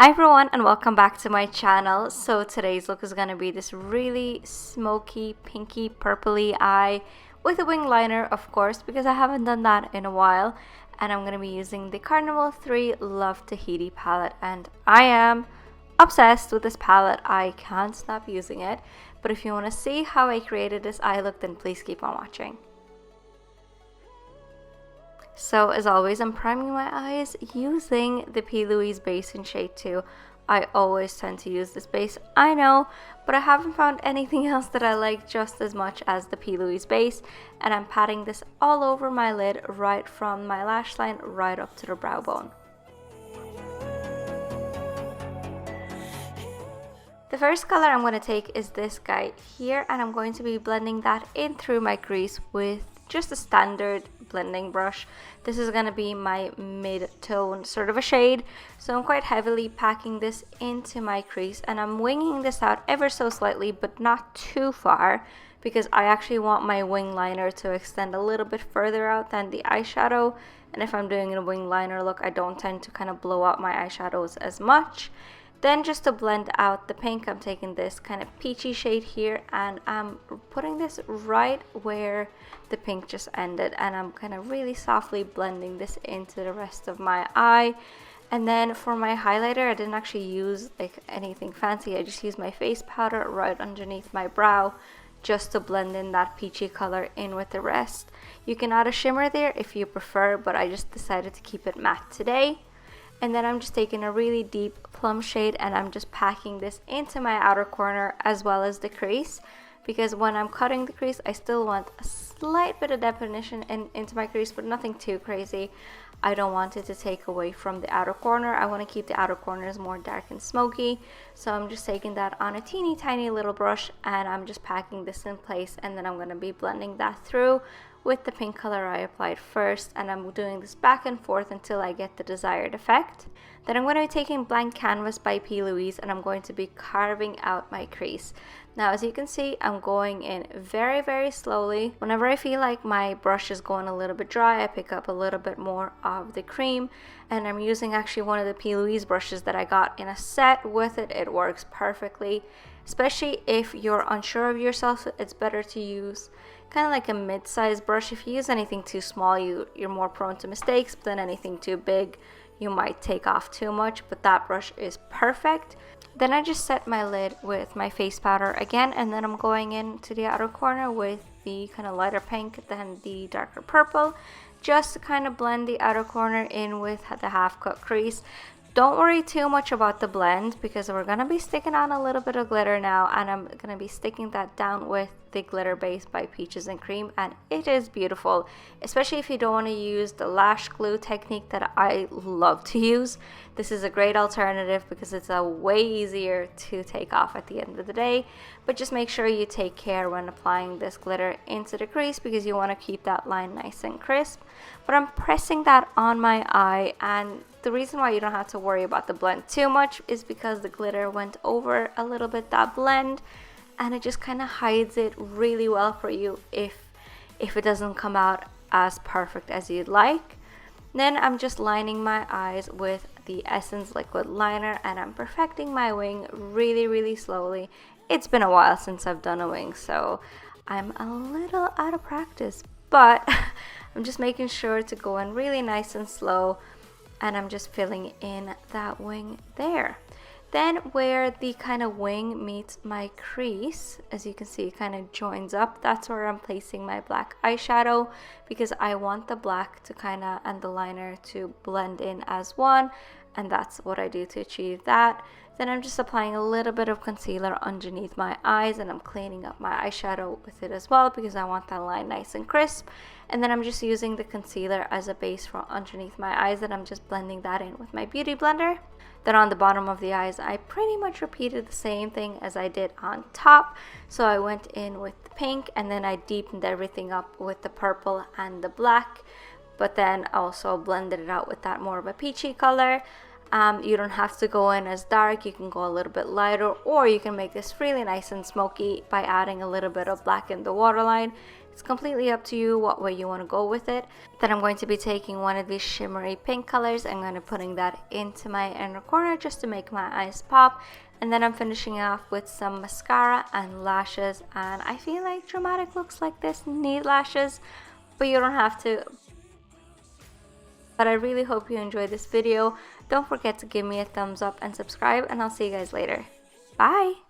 Hi everyone and welcome back to my channel. So today's look is going to be this really smoky, pinky, purpley eye with a wing liner, of course, because I haven't done that in a while. And I'm going to be using the Carnival 3 Love Tahiti palette, and I am obsessed with this palette. I can't stop using it. But if you want to see how I created this eye look, then please keep on watching. So as always, I'm priming my eyes using the Plouise base in shade 2. I always tend to use this base, I know, but I haven't found anything else that I like just as much as the Plouise base, and I'm patting this all over my lid, right from my lash line right up to the brow bone. The first color I'm going to take is this guy here, and I'm going to be blending that in through my crease with just a standard blending brush. This is going to be my mid-tone sort of a shade, so I'm quite heavily packing this into my crease, and I'm winging this out ever so slightly but not too far, because I actually want my wing liner to extend a little bit further out than the eyeshadow. And if I'm doing a wing liner look, I don't tend to kind of blow out my eyeshadows as much. Then just to blend out the pink, I'm taking this kind of peachy shade here, and I'm putting this right where the pink just ended, and I'm kind of really softly blending this into the rest of my eye. And then for my highlighter, I didn't actually use like anything fancy. I just used my face powder right underneath my brow just to blend in that peachy color in with the rest. You can add a shimmer there if you prefer, but I just decided to keep it matte today. And then I'm just taking a really deep plum shade, and I'm just packing this into my outer corner as well as the crease, because when I'm cutting the crease, I still want a slight bit of definition into my crease, but nothing too crazy. I don't want it to take away from the outer corner. I want to keep the outer corners more dark and smoky. So I'm just taking that on a teeny tiny little brush, and I'm just packing this in place, and then I'm going to be blending that through with the pink color I applied first, and I'm doing this back and forth until I get the desired effect. Then I'm going to be taking Blank Canvas by Plouise, and I'm going to be carving out my crease. Now as you can see, I'm going in very slowly. Whenever I feel like my brush is going a little bit dry, I pick up a little bit more of the cream, and I'm using actually one of the Plouise brushes that I got in a set with it. It works perfectly, especially if you're unsure of yourself. It's better to use kind of like a mid-sized brush. If you use anything too small, you're more prone to mistakes, but then anything too big, you might take off too much, but that brush is perfect. Then I just set my lid with my face powder again, and then I'm going into the outer corner with the kind of lighter pink, then the darker purple, just to kind of blend the outer corner in with the half cut crease. Don't worry too much about the blend, because we're going to be sticking on a little bit of glitter now, and I'm going to be sticking that down with the glitter base by Peaches and Cream, and it is beautiful, especially if you don't want to use the lash glue technique that I love to use. This is a great alternative because it's a way easier to take off at the end of the day, but just make sure you take care when applying this glitter into the crease, because you want to keep that line nice and crisp. But I'm pressing that on my eye, and the reason why you don't have to worry about the blend too much is because the glitter went over a little bit that blend, and it just kind of hides it really well for you if it doesn't come out as perfect as you'd like. Then I'm just lining my eyes with the Essence liquid liner, and I'm perfecting my wing really slowly. It's been a while since I've done a wing, so I'm a little out of practice, but I'm just making sure to go in really nice and slow, and I'm just filling in that wing there. Then where the kind of wing meets my crease, as you can see, it kind of joins up. That's where I'm placing my black eyeshadow, because I want the black to kind of, and the liner to blend in as one, and that's what I do to achieve that. Then I'm just applying a little bit of concealer underneath my eyes, and I'm cleaning up my eyeshadow with it as well, because I want that line nice and crisp. And then I'm just using the concealer as a base for underneath my eyes, and I'm just blending that in with my beauty blender. Then on the bottom of the eyes, I pretty much repeated the same thing as I did on top. So I went in with the pink, and then I deepened everything up with the purple and the black, but then also blended it out with that more of a peachy color. You don't have to go in as dark, you can go a little bit lighter, or you can make this really nice and smoky by adding a little bit of black in the waterline. It's completely up to you what way you want to go with it. Then I'm going to be taking one of these shimmery pink colors. I'm going to putting that into my inner corner just to make my eyes pop. And then I'm finishing off with some mascara and lashes. And I feel like dramatic looks like this need lashes, but you don't have to. But I really hope you enjoyed this video. Don't forget to give me a thumbs up and subscribe, and I'll see you guys later. Bye!